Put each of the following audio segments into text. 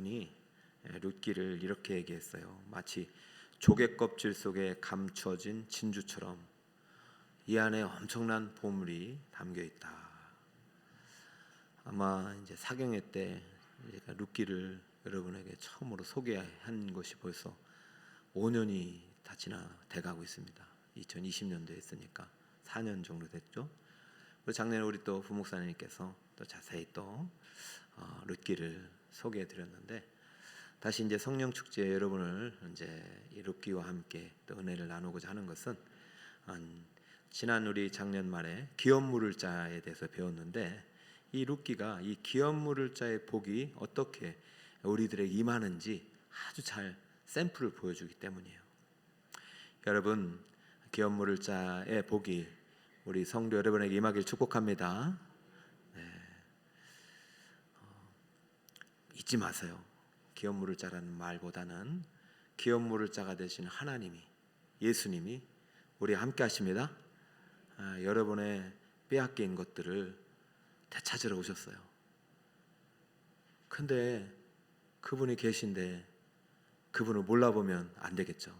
그분이 룻기를 이렇게 얘기했어요. 마치 조개 껍질 속에 감추어진 진주처럼 이 안에 엄청난 보물이 담겨 있다. 아마 이제 사경회 때 제가 룻기를 여러분에게 처음으로 소개한 것이 벌써 5년이 다 돼가고 있습니다. 2020년도에 했으니까 4년 정도 됐죠. 그리고 작년에 우리 또 부목사님께서 또 자세히 또 룻기를 소개해 드렸는데, 다시 이제 성령 축제에 여러분을 이제 이 룻기와 함께 또 은혜를 나누고자 하는 것은, 지난 우리 작년 말에 기업 물을 자에 대해서 배웠는데, 이 룻기가 이 기업 물을 자의 복이 어떻게 우리들에게 임하는지 아주 잘 샘플을 보여주기 때문이에요. 여러분, 기업 물을 자의 복이 우리 성도 여러분에게 임하길 축복합니다. 잊지 마세요. 기업 물을 자라는 말보다는 기업 물을 자가 되신 하나님이, 예수님이 우리와 함께 하십니다. 여러분의 빼앗긴 것들을 되찾으러 오셨어요. 근데 그분이 계신데 그분을 몰라보면 안 되겠죠.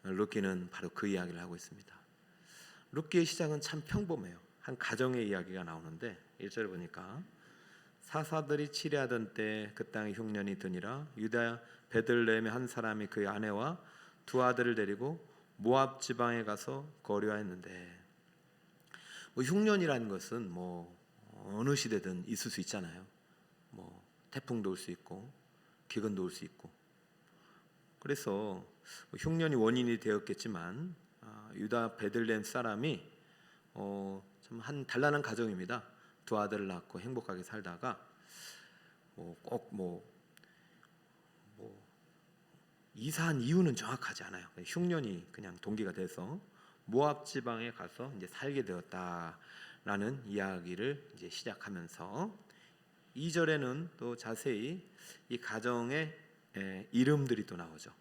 룻기는 바로 그 이야기를 하고 있습니다. 룻기의 시작은 참 평범해요. 한 가정의 이야기가 나오는데 1절에 보니까, 사사들이 치레하던 때 그 땅에 흉년이 드니라. 유다 베들레헴의 한 사람이 그의 아내와 두 아들을 데리고 모압 지방에 가서 거류하였는데, 흉년이라는 것은 어느 시대든 있을 수 있잖아요. 태풍도 올 수 있고 기근도 올 수 있고. 그래서 흉년이 원인이 되었겠지만 유다 베들레헴 사람이 참 한 단란한 가정입니다. 두 아들을 낳고 행복하게 살다가 이사한 이유는 정확하지 않아요. 흉년이 그냥 동기가 돼서 모압 지방에 가서 이제 살게 되었다라는 이야기를 이제 시작하면서 2절에는 또 자세히 이 가정의 이름들이 또 나오죠.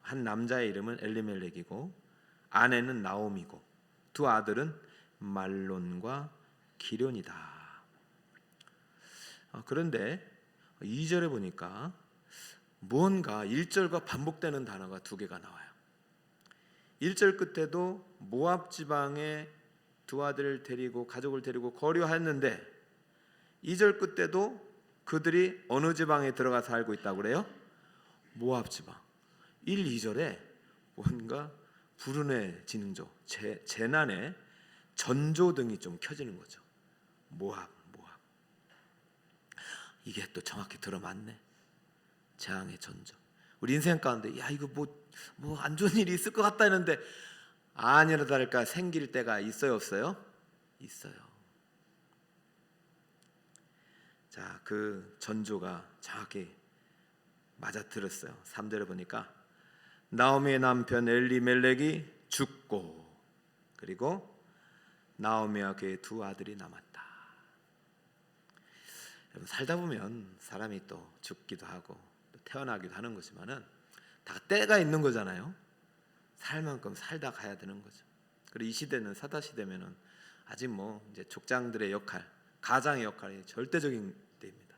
한 남자의 이름은 엘리멜렉이고 아내는 나옴이고 두 아들은 말론과 기련이다. 그런데 2절에 보니까 무언가 1절과 반복되는 단어가 두 개가 나와요. 1절 끝에도 모압 지방에 두 아들을 데리고 가족을 데리고 거류했는데 2절 끝에도 그들이 어느 지방에 들어가 살고 있다고 그래요? 모압 지방. 1, 2절에 뭔가 불운의 징조, 재난의 전조등이 좀 켜지는 거죠. 모압. 이게 또 정확히 들어맞네. 재앙의 전조. 우리 인생 가운데 이거 뭐 안 좋은 일이 있을 것 같다 했는데 아니라 다를까 생길 때가 있어요, 없어요? 있어요. 자, 그 전조가 정확히 맞아들었어요. 3절에 보니까 나오미의 남편 엘리멜렉이 죽고 그리고 나오미와 그의 두 아들이 남았다. 여러분, 살다 보면 사람이 또 죽기도 하고 또 태어나기도 하는 거지만은 다 때가 있는 거잖아요. 살 만큼 살다 가야 되는 거죠. 그리고 이 시대는 사다 시대면은 아직 이제 족장들의 역할, 가장의 역할이 절대적인 때입니다.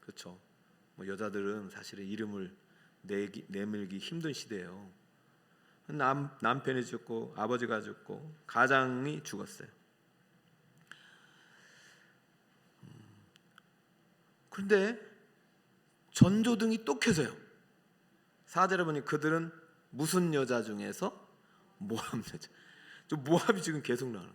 그렇죠. 여자들은 사실은 이름을 내밀기 힘든 시대예요. 남편이 죽고 아버지가 죽고 가장이 죽었어요. 그런데 전조등이 또 켜져요. 4절에 보니 그들은 무슨 여자 중에서 모압 여자. 모압이 지금 계속 나오는.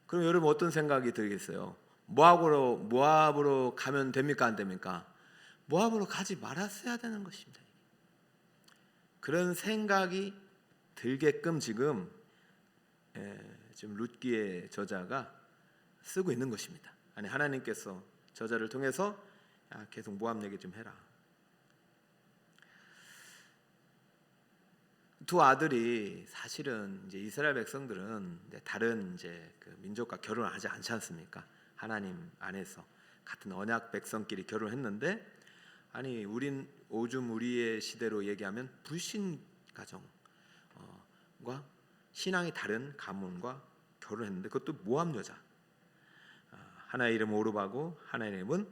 그럼 여러분 어떤 생각이 들겠어요? 모압으로 가면 됩니까, 안 됩니까? 모압으로 가지 말았어야 되는 것입니다. 그런 생각이 들게끔 지금 룻기의 저자가 쓰고 있는 것입니다. 아니, 하나님께서 저자를 통해서 계속 모압 얘기 좀 해라. 두 아들이 사실은 이제 이스라엘 백성들은 이제 다른 그 민족과 결혼을 하지 않지 않습니까? 하나님 안에서 같은 언약 백성끼리 결혼했는데, 아니 오줌 우리의 시대로 얘기하면 불신 가정과 신앙이 다른 가문과 결혼했는데 그것도 모압 여자. 하나의 이름은 오르바고 하나의 이름은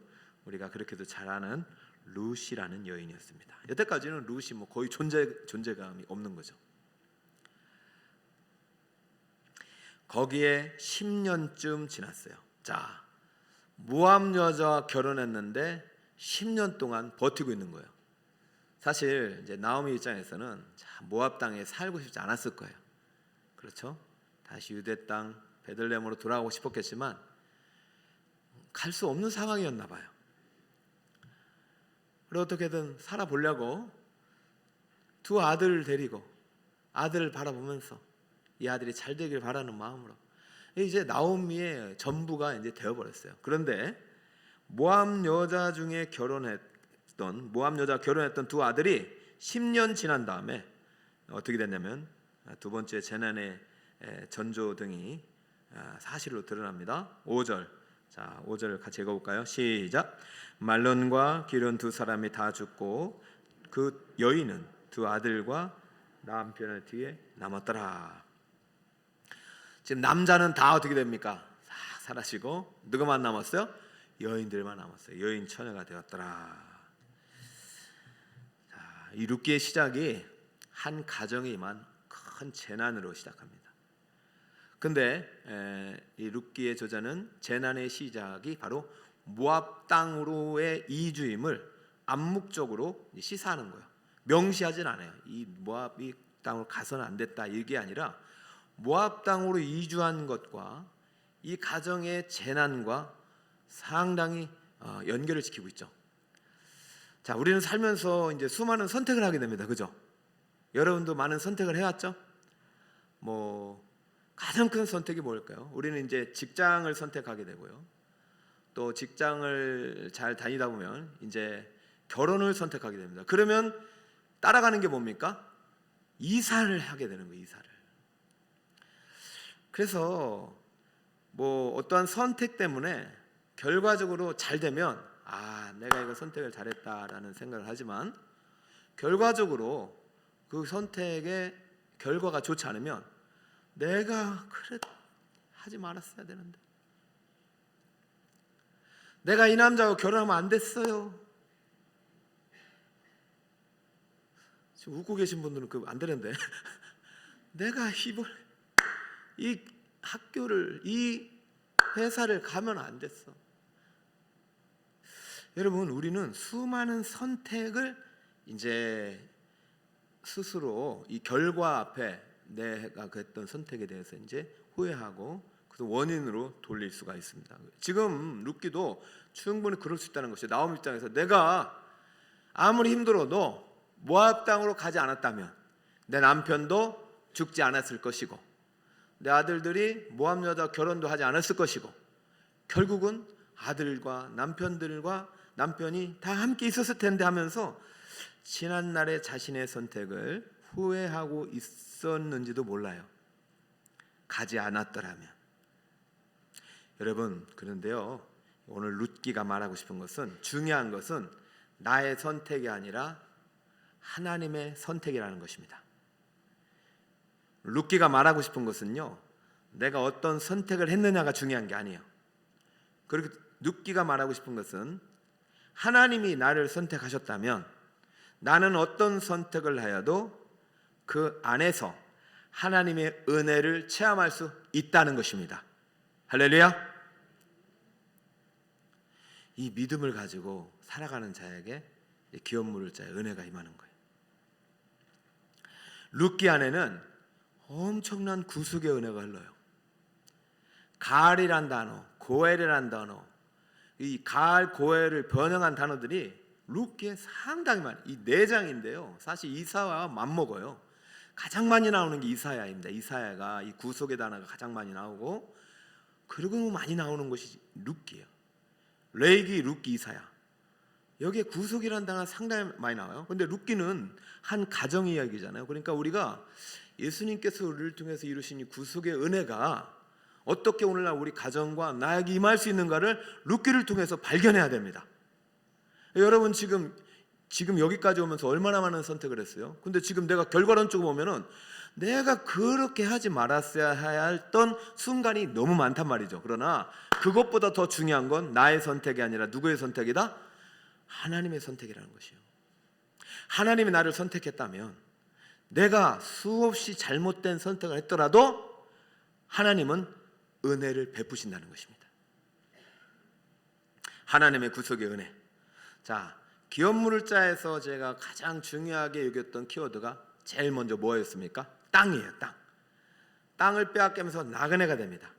우리가 그렇게도 잘 아는 룻이라는 여인이었습니다. 여태까지는 룻이 뭐 거의 존재감이 없는 거죠. 거기에 10년쯤 지났어요. 자, 모압 여자와 결혼했는데 10년 동안 버티고 있는 거예요. 사실 이제 나오미 입장에서는 모압 땅에 살고 싶지 않았을 거예요. 그렇죠? 다시 유대 땅 베들레헴으로 돌아가고 싶었겠지만 갈 수 없는 상황이었나 봐요. 그리고 어떻게든 살아보려고 두 아들을 데리고 아들을 바라보면서 이 아들이 잘 되길 바라는 마음으로 이제 나오미의 전부가 이제 되어버렸어요. 그런데 모압 여자 결혼했던 두 아들이 10년 지난 다음에 어떻게 됐냐면 두 번째 재난의 전조 등이 사실로 드러납니다. 5절, 자 5절 같이 읽어볼까요? 시작. 말론과 기륜 두 사람이 다 죽고 그 여인은 두 아들과 남편의 뒤에 남았더라. 지금 남자는 다 어떻게 됩니까? 다 사라지고 누구만 남았어요? 여인들만 남았어요. 여인 처녀가 되었더라. 자, 이 룻기의 시작이 한 가정에 임한 큰 재난으로 시작합니다. 근데 이 룻기의 저자는 재난의 시작이 바로 모압 땅으로의 이주임을 암묵적으로 시사하는 거예요. 명시하진 않아요. 이 모압이 땅으로 가서는 안 됐다 이게 아니라 모압 땅으로 이주한 것과 이 가정의 재난과 상당히 연결을 지키고 있죠. 자, 우리는 살면서 이제 수많은 선택을 하게 됩니다. 그죠? 여러분도 많은 선택을 해왔죠? 가장 큰 선택이 뭘까요? 우리는 이제 직장을 선택하게 되고요. 또 직장을 잘 다니다 보면 이제 결혼을 선택하게 됩니다. 그러면 따라가는 게 뭡니까? 이사를 하게 되는 거예요. 이사를. 그래서 어떠한 선택 때문에 결과적으로 잘 되면 내가 이거 선택을 잘했다라는 생각을 하지만 결과적으로 그 선택의 결과가 좋지 않으면 내가 그래 하지 말았어야 되는데, 내가 이 남자하고 결혼하면 안 됐어요. 지금 웃고 계신 분들은 그 안 되는데 내가 이 학교를 이 회사를 가면 안 됐어. 여러분, 우리는 수많은 선택을 이제 스스로 이 결과 앞에 내가 했던 선택에 대해서 이제 후회하고 그 원인으로 돌릴 수가 있습니다. 지금 룻기도 충분히 그럴 수 있다는 것이죠. 나오미 입장에서 내가 아무리 힘들어도 모압 땅으로 가지 않았다면 내 남편도 죽지 않았을 것이고 내 아들들이 모압 여자 결혼도 하지 않았을 것이고 결국은 아들과 남편이 다 함께 있었을 텐데 하면서 지난날의 자신의 선택을 후회하고 있었는지도 몰라요. 가지 않았더라면. 여러분, 그런데요, 오늘 룻기가 말하고 싶은 것은, 중요한 것은 나의 선택이 아니라 하나님의 선택이라는 것입니다. 룻기가 말하고 싶은 것은요, 내가 어떤 선택을 했느냐가 중요한 게 아니에요. 그리고 룻기가 말하고 싶은 것은 하나님이 나를 선택하셨다면 나는 어떤 선택을 하여도 그 안에서 하나님의 은혜를 체험할 수 있다는 것입니다. 할렐루야. 이 믿음을 가지고 살아가는 자에게 기업 물을 자의 은혜가 임하는 거예요. 룻기 안에는 엄청난 구속의 은혜가 흘러요. 가을이란 단어, 고엘이란 단어, 이 가을 고엘을 변형한 단어들이 룻기에 상당히 많아요. 이 4장인데요, 사실 이사야와 맞먹어요. 가장 많이 나오는 게 이사야입니다. 이사야가 이 구속의 단어가 가장 많이 나오고, 그리고 많이 나오는 것이 룻기예요. 레이기, 룻기, 이사야. 여기에 구속이라는 단어가 상당히 많이 나와요. 그런데 룻기는 한 가정 이야기잖아요. 그러니까 우리가 예수님께서 우리를 통해서 이루신 이 구속의 은혜가 어떻게 오늘날 우리 가정과 나에게 임할 수 있는가를 룻기를 통해서 발견해야 됩니다. 여러분, 지금 여기까지 오면서 얼마나 많은 선택을 했어요. 근데 지금 내가 결과론적으로 보면은 내가 그렇게 하지 말았어야 했던 순간이 너무 많단 말이죠. 그러나 그것보다 더 중요한 건 나의 선택이 아니라 누구의 선택이다? 하나님의 선택이라는 것이요. 하나님이 나를 선택했다면 내가 수없이 잘못된 선택을 했더라도 하나님은 은혜를 베푸신다는 것입니다. 하나님의 구속의 은혜. 자, 기업물자에서 제가 가장 중요하게 여겼던 키워드가 제일 먼저 뭐였습니까? 땅이에요. 땅. 땅을 빼앗기면서 나그네가 됩니다.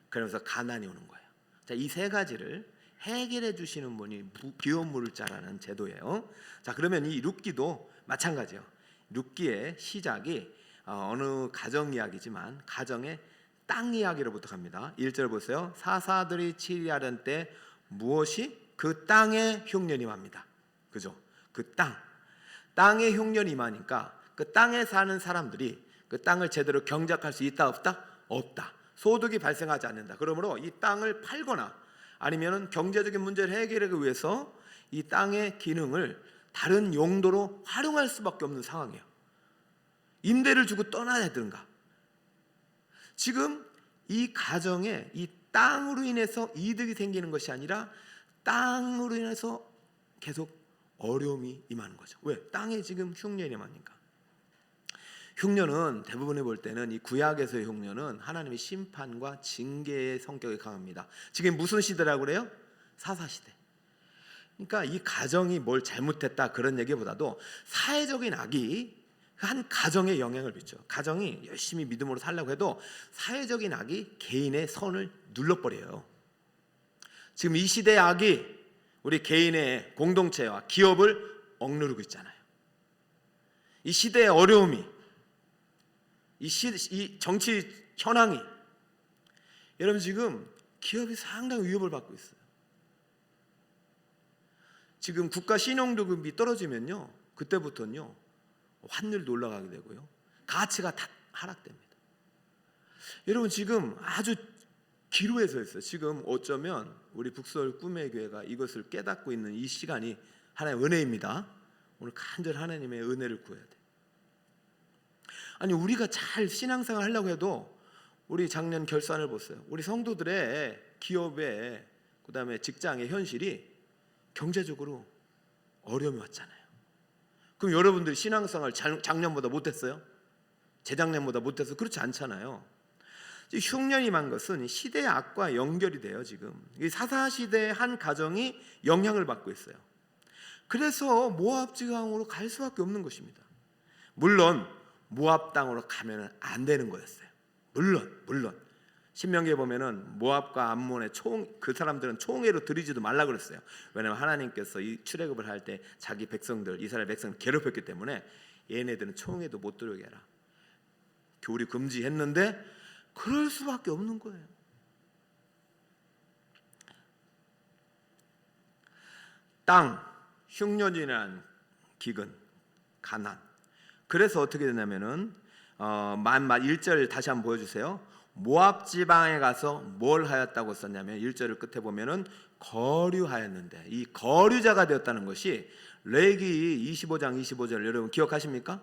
그러면서 가난이 오는 거예요. 자, 이 세 가지를 해결해 주시는 분이 기업물자라는 제도예요. 자, 그러면 이 룻기도 마찬가지예요. 룻기의 시작이 어느 가정 이야기지만 가정의 땅 이야기로부터 갑니다. 1절 보세요. 사사들이 치리하던 때 무엇이 그 땅에 흉년이 맙니다. 그죠? 그 땅에 흉년이 임하니까 그 땅에 사는 사람들이 그 땅을 제대로 경작할 수 있다 없다? 없다. 소득이 발생하지 않는다. 그러므로 이 땅을 팔거나 아니면 경제적인 문제를 해결하기 위해서 이 땅의 기능을 다른 용도로 활용할 수밖에 없는 상황이에요. 임대를 주고 떠나야 되든가. 지금 이 가정에 이 땅으로 인해서 이득이 생기는 것이 아니라 땅으로 인해서 계속 어려움이 임하는 거죠. 왜? 땅에 지금 흉년이 임하니까. 흉년은 대부분이 볼 때는 이 구약에서의 흉년은 하나님의 심판과 징계의 성격이 강합니다. 지금 무슨 시대라고 그래요? 사사시대. 그러니까 이 가정이 뭘 잘못했다 그런 얘기보다도 사회적인 악이 한 가정에 영향을 미쳐. 가정이 열심히 믿음으로 살려고 해도 사회적인 악이 개인의 선을 눌러버려요. 지금 이 시대의 악이 우리 개인의 공동체와 기업을 억누르고 있잖아요. 이 시대의 어려움이, 이 정치 현황이, 여러분 지금 기업이 상당히 위협을 받고 있어요. 지금 국가 신용등급이 떨어지면요, 그때부터는요 환율도 올라가게 되고요, 가치가 다 하락됩니다. 여러분 지금 아주 기로에 서 있어요. 지금 어쩌면 우리 북서울 꿈의 교회가 이것을 깨닫고 있는 이 시간이 하나님의 은혜입니다. 오늘 간절히 하나님의 은혜를 구해야 돼. 아니 우리가 잘 신앙생활 하려고 해도 우리 작년 결산을 보세요. 우리 성도들의 기업의 그다음에 직장의 현실이 경제적으로 어려움이 왔잖아요. 그럼 여러분들 신앙생활 작년보다 못했어요? 재작년보다 못해서 그렇지 않잖아요. 흉년이 임한 것은 시대의 악과 연결이 돼요. 지금 이 사사시대의 한 가정이 영향을 받고 있어요. 그래서 모압 지방으로 갈 수밖에 없는 것입니다. 물론 모압 땅으로 가면 안 되는 거였어요. 물론 신명기에 보면은 모압과 암몬의 그 사람들은 총회로 들이지도 말라 그랬어요. 왜냐하면 하나님께서 이 출애굽을 할 때 자기 백성들, 이스라엘 백성을 괴롭혔기 때문에 얘네들은 총회도 못 들어오게 해라. 교리 금지했는데 그럴 수밖에 없는 거예요. 땅, 흉년이라는 기근, 가난. 그래서 어떻게 되냐면은 1절 다시 한번 보여주세요. 모압 지방에 가서 뭘 하였다고 썼냐면 1절을 끝에 보면은 거류하였는데, 이 거류자가 되었다는 것이 레위기 25장 25절 여러분 기억하십니까?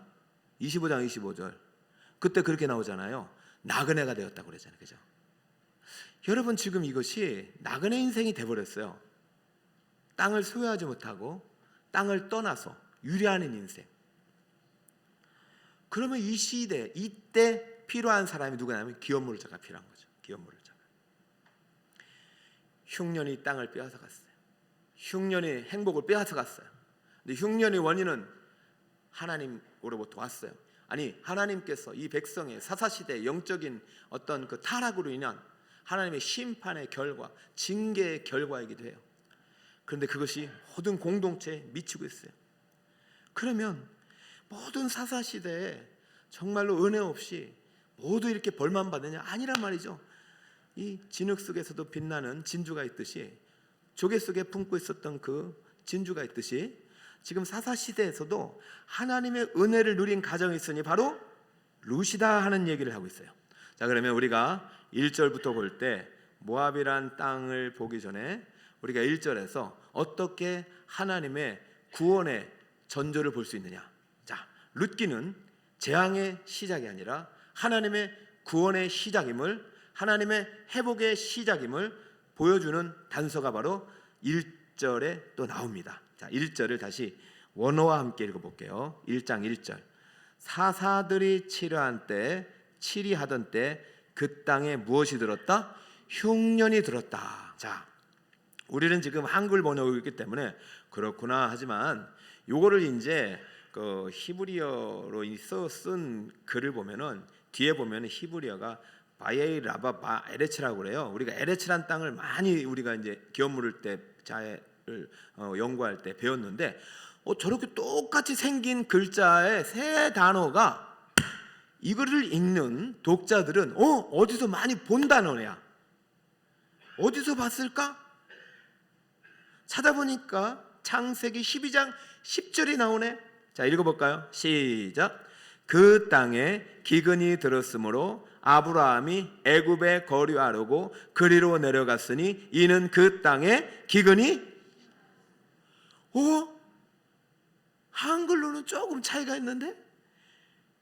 25장 25절 그때 그렇게 나오잖아요. 나그네가 되었다고 그러잖아요. 그죠? 여러분 지금 이것이 나그네 인생이 돼버렸어요. 땅을 소유하지 못하고 땅을 떠나서 유리하는 인생. 그러면 이 시대, 이때 필요한 사람이 누구냐면 기업물자가 필요한 거죠. 기업물자가. 흉년이 땅을 빼앗아 갔어요. 흉년이 행복을 빼앗아 갔어요. 근데 흉년의 원인은 하나님으로부터 왔어요. 아니 하나님께서 이 백성의 사사시대의 영적인 어떤 그 타락으로 인한 하나님의 심판의 결과, 징계의 결과이기도 해요. 그런데 그것이 모든 공동체에 미치고 있어요. 그러면 모든 사사시대에 정말로 은혜 없이 모두 이렇게 벌만 받느냐? 아니란 말이죠. 이 진흙 속에서도 빛나는 진주가 있듯이, 조개 속에 품고 있었던 그 진주가 있듯이 지금 사사시대에서도 하나님의 은혜를 누린 가정이 있으니 바로 룻이다 하는 얘기를 하고 있어요. 자, 그러면 우리가 1절부터 볼 때 모압이란 땅을 보기 전에 우리가 1절에서 어떻게 하나님의 구원의 전조를 볼 수 있느냐. 자, 룻기는 재앙의 시작이 아니라 하나님의 구원의 시작임을, 하나님의 회복의 시작임을 보여주는 단서가 바로 1절에 또 나옵니다. 자, 1절을 다시 원어와 함께 읽어볼게요. 1장 1절. 사사들이 치리하던 때 그 땅에 무엇이 들었다? 흉년이 들었다. 자, 우리는 지금 한글 번역을 읽기 때문에 그렇구나 하지만 요거를 이제 그 히브리어로 쓴 글을 보면은 뒤에 보면은 히브리어가 바예라바 바 에레츠라고 그래요. 우리가 에레츠란 땅을 많이 우리가 이제 기업 물을 때 자를 연구할 때 배웠는데 저렇게 똑같이 생긴 글자의 세 단어가 이거를 읽는 독자들은 어디서 많이 본 단어냐? 어디서 봤을까? 찾아보니까 창세기 12장 10절이 나오네. 자, 읽어볼까요? 시작. 그 땅에 기근이 들었으므로 아브라함이 애굽에 거류하려고 그리로 내려갔으니 이는 그 땅에 기근이 한글로는 조금 차이가 있는데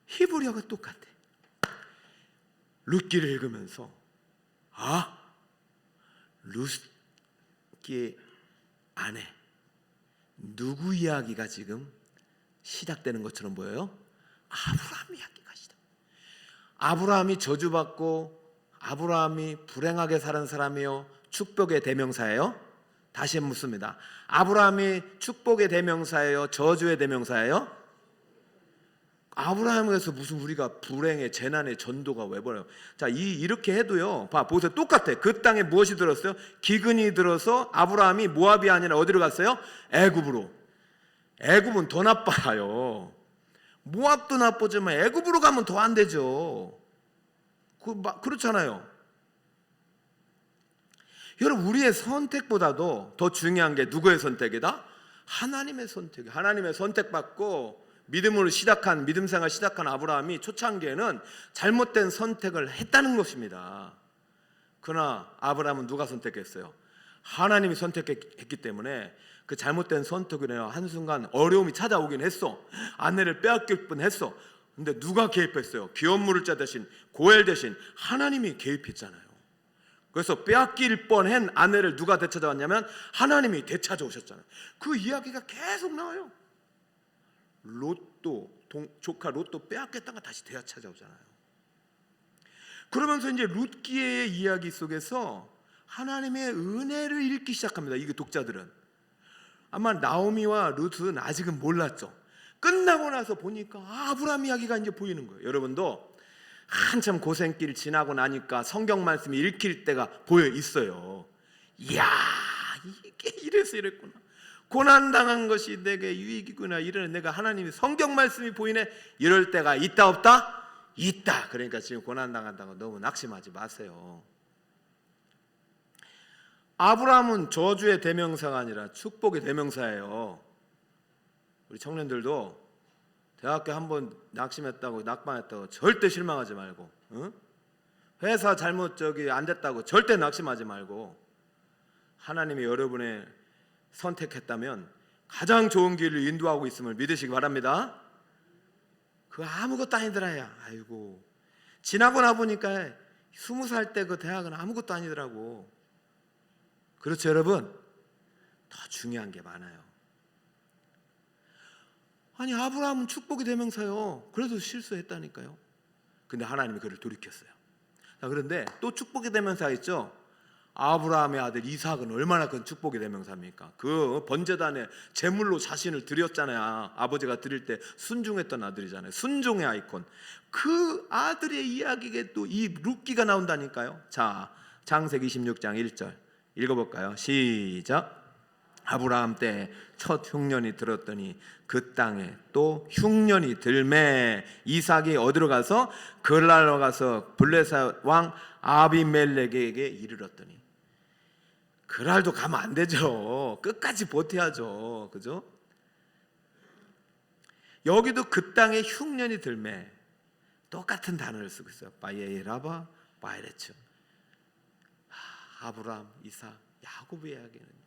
히브리어가 똑같아. 룻기를 읽으면서 룻기의 아내 누구 이야기가 지금 시작되는 것처럼 보여요? 아브라함 이야기가 시작. 아브라함이 저주받고 아브라함이 불행하게 사는 사람이요 축복의 대명사예요? 다시 묻습니다. 아브라함이 축복의 대명사예요? 저주의 대명사예요? 아브라함에서 무슨 우리가 불행의 재난의 전도가 왜 벌어요? 자, 이렇게 해도요. 보세요. 똑같아. 그 땅에 무엇이 들었어요? 기근이 들어서 아브라함이 모압이 아니라 어디로 갔어요? 애굽으로. 애굽은 더 나빠요. 모압도 나쁘지만 애굽으로 가면 더 안 되죠. 그렇잖아요. 여러분, 우리의 선택보다도 더 중요한 게 누구의 선택이다? 하나님의 선택이. 하나님의 선택받고 믿음 생활 시작한 아브라함이 초창기에는 잘못된 선택을 했다는 것입니다. 그러나 아브라함은 누가 선택했어요? 하나님이 선택했기 때문에 그 잘못된 선택으로 인해 한순간 어려움이 찾아오긴 했어. 아내를 빼앗길 뻔했어. 근데 누가 개입했어요? 기업 물을 자 대신 고엘 대신 하나님이 개입했잖아요. 그래서 빼앗길 뻔한 아내를 누가 되찾아왔냐면 하나님이 되찾아오셨잖아요. 그 이야기가 계속 나와요. 조카 롯도 빼앗겼다가 다시 되찾아오잖아요. 그러면서 이제 룻기의 이야기 속에서 하나님의 은혜를 읽기 시작합니다. 이게 독자들은 아마 나오미와 룻은 아직은 몰랐죠. 끝나고 나서 보니까 아브라함 이야기가 이제 보이는 거예요. 여러분도 한참 고생길 지나고 나니까 성경 말씀이 읽힐 때가 보여 있어요. 이야, 이게 이래서 이랬구나. 고난당한 것이 내게 유익이구나. 이런 내가 하나님이 성경 말씀이 보이네. 이럴 때가 있다 없다? 있다. 그러니까 지금 고난당한다고 너무 낙심하지 마세요. 아브라함은 저주의 대명사가 아니라 축복의 대명사예요. 우리 청년들도 대학교 한번 낙심했다고 낙방했다고 절대 실망하지 말고, 회사 잘못 안 됐다고 절대 낙심하지 말고, 하나님이 여러분의 선택했다면 가장 좋은 길을 인도하고 있음을 믿으시기 바랍니다. 그거 아무것도 아니더라야. 아이고, 지나고 나 보니까 20살 때 그 대학은 아무것도 아니더라고. 그렇죠, 여러분? 더 중요한 게 많아요. 아니, 아브라함은 축복의 대명사요. 그래도 실수했다니까요. 근데 하나님이 그를 돌이켰어요. 자, 그런데 또 축복의 대명사 있죠. 아브라함의 아들 이삭은 얼마나 큰 축복의 대명사입니까? 그 번제단에 제물로 자신을 드렸잖아요. 아버지가 드릴 때 순종했던 아들이잖아요. 순종의 아이콘. 그 아들의 이야기에 또 이 룻기가 나온다니까요. 자, 창세기 26장 1절 읽어볼까요? 시작. 아브라함 때 첫 흉년이 들었더니 그 땅에 또 흉년이 들매 이삭이 어디로 가서 그랄로 가서 블레셋 왕 아비멜렉에게 이르렀더니. 그랄도 가면 안 되죠. 끝까지 버텨야죠. 그죠? 여기도 그 땅에 흉년이 들매 똑같은 단어를 쓰고 있어요. 바예라바 바에레츠. 아브라함, 이삭, 야곱의 이야기는요.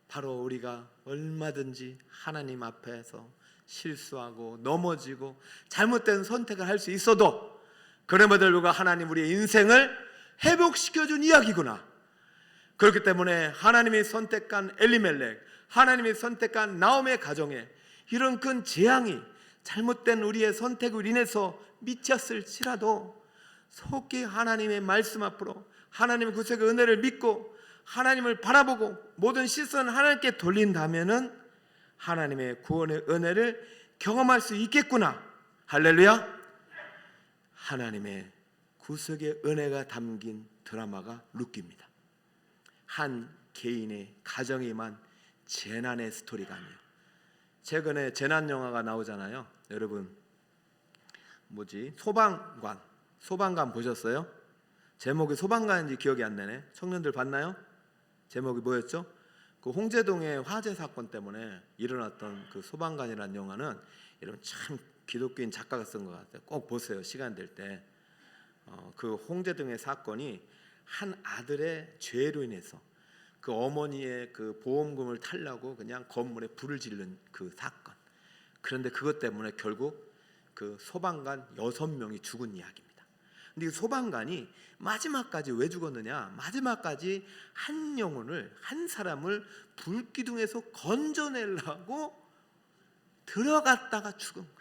바로 우리가 얼마든지 하나님 앞에서 실수하고 넘어지고 잘못된 선택을 할 수 있어도 그럼에도 불구하고 하나님 우리의 인생을 회복시켜준 이야기구나. 그렇기 때문에 하나님이 선택한 엘리멜렉, 하나님이 선택한 나오미의 가정에 이런 큰 재앙이 잘못된 우리의 선택을 인해서 미쳤을지라도 속히 하나님의 말씀 앞으로 하나님의 구속의 은혜를 믿고 하나님을 바라보고 모든 시선을 하나님께 돌린다면은 하나님의 구원의 은혜를 경험할 수 있겠구나. 할렐루야. 하나님의 구속의 은혜가 담긴 드라마가 룻기입니다. 한 개인의 가정에만 재난의 스토리가 아니에요. 최근에 재난 영화가 나오잖아요. 여러분 소방관 보셨어요? 제목이 소방관인지 기억이 안 나네. 청년들 봤나요? 제목이 뭐였죠? 그 홍제동의 화재 사건 때문에 일어났던 그 소방관이라는 영화는 여러분 참 기독교인 작가가 쓴 것 같아요. 꼭 보세요. 시간 될 때. 그 홍제동의 사건이 한 아들의 죄로 인해서 그 어머니의 그 보험금을 타려고 그냥 건물에 불을 지른 그 사건. 그런데 그것 때문에 결국 그 소방관 6명이 죽은 이야기입니다. 근데 이 소방관이 마지막까지 왜 죽었느냐? 마지막까지 한 영혼을, 한 사람을 불기둥에서 건져내려고 들어갔다가 죽은 거예요.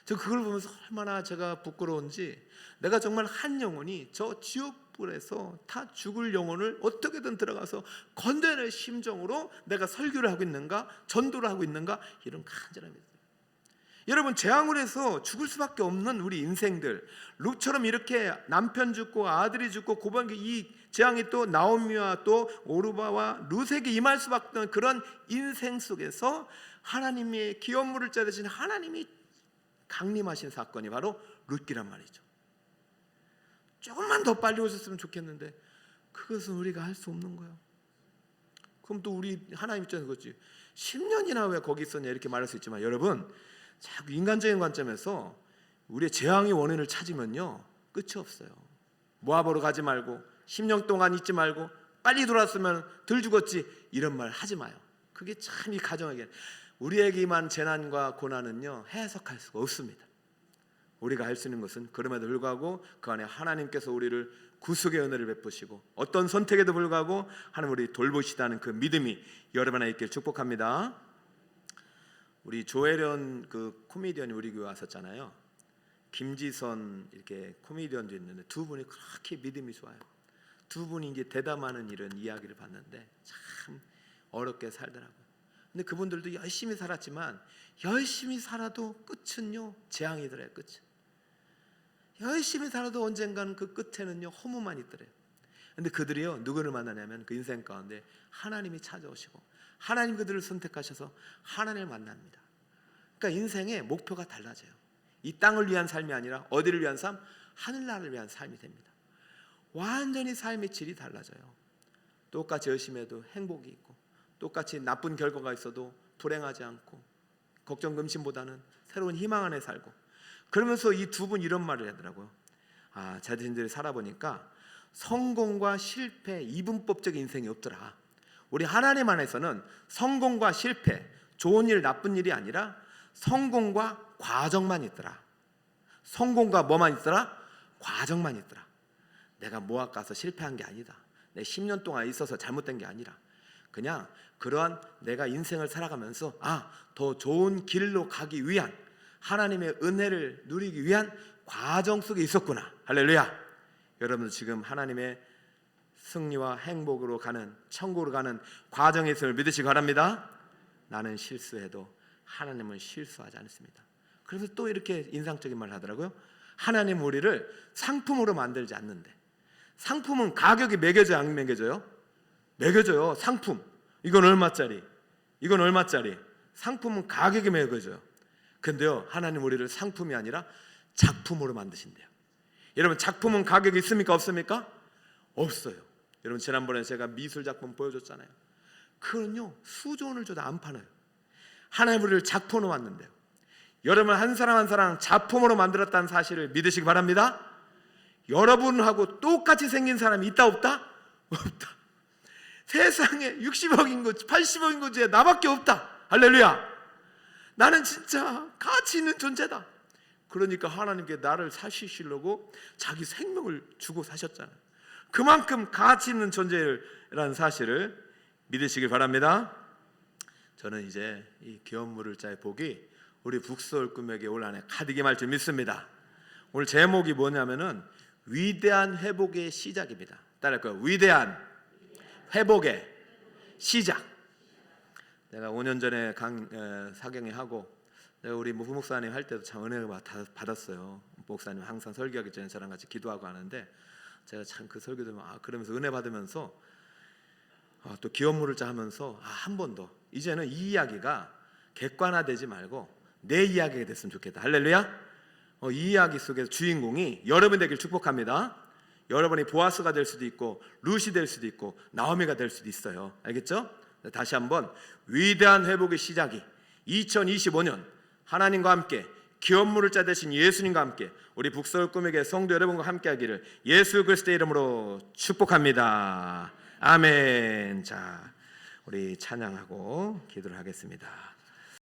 저 그걸 보면서 얼마나 제가 부끄러운지, 내가 정말 한 영혼이 저 지옥불에서 다 죽을 영혼을 어떻게든 들어가서 건져낼 심정으로 내가 설교를 하고 있는가, 전도를 하고 있는가, 이런 간절함이 있어요. 여러분, 재앙을 해서 죽을 수밖에 없는 우리 인생들, 룻처럼 이렇게 남편 죽고 아들이 죽고 고방기 이 재앙이 또 나오미와 또 오르바와 룻에게 임할 수밖에 없는 그런 인생 속에서 하나님의 기업물을 짜 되신 하나님이 강림하신 사건이 바로 룻기란 말이죠. 조금만 더 빨리 오셨으면 좋겠는데 그것은 우리가 할 수 없는 거예요. 그럼 또 우리 하나님 입장에서 그렇지, 10년이나 왜 거기 있었냐 이렇게 말할 수 있지만, 여러분 자꾸 인간적인 관점에서 우리의 재앙의 원인을 찾으면요 끝이 없어요. 모압으로 가지 말고 10년 동안 있지 말고 빨리 돌아왔으면 덜 죽었지, 이런 말 하지 마요. 그게 참 이 가정에게, 우리에게 임한 재난과 고난은요 해석할 수가 없습니다. 우리가 할 수 있는 것은 그럼에도 불구하고 그 안에 하나님께서 우리를 구속의 은혜를 베푸시고 어떤 선택에도 불구하고 하나님 우리 돌보시다는 그 믿음이 여러분 안에 있길 축복합니다. 우리 조혜련 그 코미디언이 우리 교회 왔었잖아요. 김지선 이렇게 코미디언도 있는데 두 분이 그렇게 믿음이 좋아요. 두 분이 이제 대담하는 이런 이야기를 봤는데 참 어렵게 살더라고요. 근데 그분들도 열심히 살았지만 열심히 살아도 끝은요 재앙이더래요. 끝은 열심히 살아도 언젠가는 그 끝에는요 허무만 있더래요. 근데 그들이요 누구를 만나냐면 그 인생 가운데 하나님이 찾아오시고 하나님 그들을 선택하셔서 하나님을 만납니다. 그러니까 인생의 목표가 달라져요. 이 땅을 위한 삶이 아니라 어디를 위한 삶? 하늘나라를 위한 삶이 됩니다. 완전히 삶의 질이 달라져요. 똑같이 열심히 해도 행복이 있고 똑같이 나쁜 결과가 있어도 불행하지 않고 걱정 근심보다는 새로운 희망 안에 살고, 그러면서 이 두 분 이런 말을 하더라고요. 자신들이 살아보니까 성공과 실패 이분법적 인생이 없더라. 우리 하나님 안에서는 성공과 실패, 좋은 일 나쁜 일이 아니라 성공과 과정만 있더라. 성공과 뭐만 있더라? 과정만 있더라. 내가 모학 가서 실패한 게 아니다. 내 10년 동안 있어서 잘못된 게 아니라 그냥 그러한 내가 인생을 살아가면서 더 좋은 길로 가기 위한 하나님의 은혜를 누리기 위한 과정 속에 있었구나. 할렐루야. 여러분 지금 하나님의 승리와 행복으로 가는, 천국으로 가는 과정에 있음을 믿으시기 바랍니다. 나는 실수해도 하나님은 실수하지 않습니다. 그래서 또 이렇게 인상적인 말을 하더라고요. 하나님 우리를 상품으로 만들지 않는데, 상품은 가격이 매겨져요 안 매겨져요? 매겨져요. 상품 이건 얼마짜리, 이건 얼마짜리, 상품은 가격이 매겨져요. 근데요 하나님 우리를 상품이 아니라 작품으로 만드신대요. 여러분 작품은 가격이 있습니까 없습니까? 없어요. 여러분 지난번에 제가 미술 작품 보여줬잖아요. 그건요 수조 원을 줘도 안 팔아요. 하나님 우리를 작품으로 만든대요. 여러분 한 사람 한 사람 작품으로 만들었다는 사실을 믿으시기 바랍니다. 여러분하고 똑같이 생긴 사람이 있다 없다? 없다. 세상에 60억 인구, 80억 인구주에 나밖에 없다. 할렐루야. 나는 진짜 가치 있는 존재다. 그러니까 하나님께 나를 사시려고 자기 생명을 주고 사셨잖아요. 그만큼 가치 있는 존재라는 사실을 믿으시길 바랍니다. 저는 이제 이 기업물을 자의 복이 우리 북서울 꿈에게 올 한해 가득 임할 줄 믿습니다. 오늘 제목이 뭐냐면은 위대한 회복의 시작입니다. 따라할 거예요. 위대한 회복의 시작. 내가 5년 전에 사경회 하고 내가 우리 부목사님 할 때도 참 은혜를 받았어요. 목사님 항상 설교하기 전에 저랑 같이 기도하고 하는데 제가 참 그 설교 들으면 그러면서 은혜 받으면서 또 기업물을 하면서 한 번 더 이제는 이 이야기가 객관화되지 말고 내 이야기가 됐으면 좋겠다. 할렐루야. 이 이야기 속에서 주인공이 여러분 되길 축복합니다. 여러분이 보아스가 될 수도 있고 룻이 될 수도 있고 나오미가 될 수도 있어요. 알겠죠? 다시 한번 위대한 회복의 시작이 2025년 하나님과 함께 기업물을 짜 되신 예수님과 함께 우리 북서울 꿈에게 성도 여러분과 함께 하기를 예수 그리스도의 이름으로 축복합니다. 아멘. 자, 우리 찬양하고 기도를 하겠습니다.